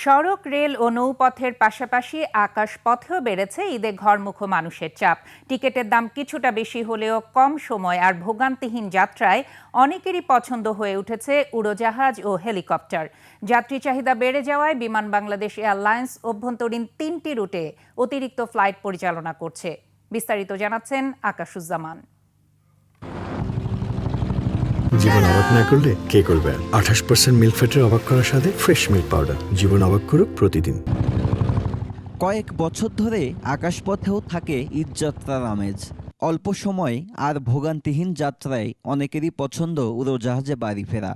সড়ক, রেল ও নৌপথের পাশাপাশি আকাশপথেও বেড়েছে ঈদে ঘরমুখো মানুষের চাপ। টিকিটের দাম কিছুটা বেশি হলেও কম সময় আর ভোগান্তিহীন যাত্রায় অনেকেরই পছন্দ হয়ে উঠেছে উড়োজাহাজ ও হেলিকপ্টার। যাত্রী চাহিদা বেড়ে যাওয়ায় বিমান বাংলাদেশ এয়ারলাইন্স অভ্যন্তরীণ ৩টি রুটে অতিরিক্ত ফ্লাইট পরিচালনা করছে। বিস্তারিত জানাচ্ছেন আকাশুজ্জামান। জীবন অবাক না করলে কে করবে? 28% মিল্ক ফ্যাটের অবাক করার সাথে ফ্রেশ মিল্ক পাউডার। জীবন অবাক করুক প্রতিদিন। কয়েক বছর ধরে আকাশপথেও থাকে ঈদযাত্রার আমেজ। অল্প সময় আর ভোগান্তিহীন যাত্রায় অনেকেরই পছন্দ উড়োজাহাজে বাড়ি ফেরা।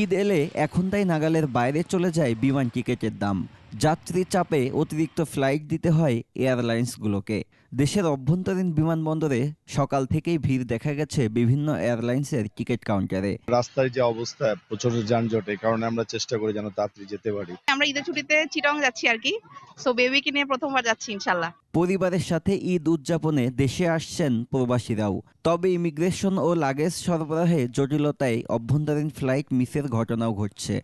ঈদ এলে এখন তাই নাগালের বাইরে চলে যায় বিমান টিকিটের দাম। যাত্রী চাপে অতিরিক্ত ফ্লাইট দিতে হয় এয়ারলাইন্সগুলোকে। দেশের অভ্যন্তরীণ বিমানবন্দরে সকাল থেকেই ভিড় দেখা গেছে বিভিন্ন এয়ারলাইন্সের টিকিট কাউন্টারে। রাস্তায় যে অবস্থা, প্রচুর যানজট, এই কারণে আমরা চেষ্টা করি যেন তাড়াতাড়ি যেতে পারি। আমরা ঈদের ছুটিতে চিটং যাচ্ছি আর কি। সো বেবিকে নিয়ে প্রথমবার যাচ্ছি ইনশাল্লাহ। পরিবারের সাথে ঈদ উদযাপনে দেশে আসছেন প্রবাসীরাও। তবে ইমিগ্রেশন ও লাগেজ সরবরাহে জটিলতায় অভ্যন্তরীণ ফ্লাইট মিসের ঘটনাও ঘটছে।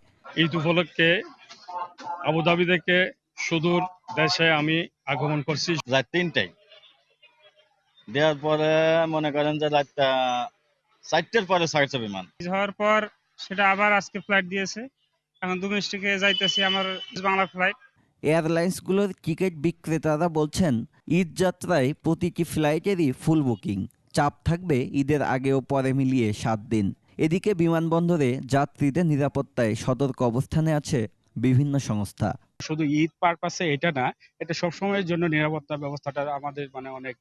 ঈদ উপলক্ষে আবুধাবি থেকে সুদূর দেশে আমি আগমন করছি রাত ৩টায় দেওয়ার পরে মনে করেন যে রাত ৪টার পরে ছাড়ছে বিমান। হওয়ার পর সেটা আবার আজকে ফ্লাইট দিয়েছে। এখন ডোমেস্টিকে যাইতেছি আমার বাংলা ফ্লাইট। এয়ারলাইন্সগুলোর টিকিট বিক্রেতারা বলছেন ঈদ যাত্রায় প্রতিটি ফ্লাইটেরই ফুল বুকিং। চাপ থাকবে ঈদের আগে ও পরে মিলিয়ে ৭ দিন। এদিকে বিমানবন্দরে যাত্রীদের নিরাপত্তায় সতর্ক অবস্থানে আছে বিভিন্ন সংস্থা। শুধু ঈদ পারপাসে এটা না, এটা সবসময়ের জন্য নিরাপত্তা ব্যবস্থাটা আমাদের অনেক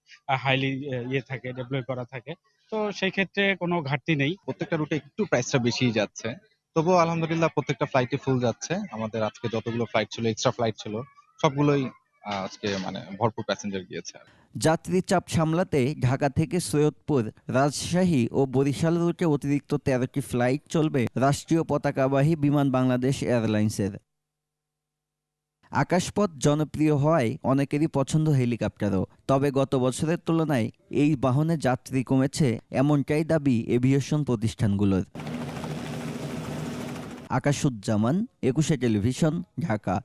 হাইলি থাকে, ডেভেলপ করা থাকে। তো সেই ক্ষেত্রে কোনো ঘাটতি নেই। প্রত্যেকটা রুটে একটু প্রাইসটা বেশি যাচ্ছে, তবুও আলহামদুলিল্লাহ প্রত্যেকটা ফ্লাইটে ফুল যাচ্ছে। আমাদের আজকে যতগুলো ফ্লাইট ছিল, এক্সট্রা ফ্লাইট ছিল, সবগুলোই আজকে ভরপুর প্যাসেঞ্জার গিয়েছে। যাত্রী চাপ সামলাতে ঢাকা থেকে সৈয়দপুর, রাজশাহী ও বরিশাল রুটে অতিরিক্ত ১৩টি ফ্লাইট চলবে রাষ্ট্রীয় পতাকাবাহী বিমান বাংলাদেশ এয়ারলাইন্সের। আকাশপথ জনপ্রিয় হওয়ায় অনেকেরই পছন্দ হেলিকপ্টারও। তবে গত বছরের তুলনায় এই বাহনে যাত্রী কমেছে, এমনটাই দাবি এভিয়েশন প্রতিষ্ঠানগুলোর। আকাশুজ্জামান, ২১শে টেলিভিশন, ঢাকা।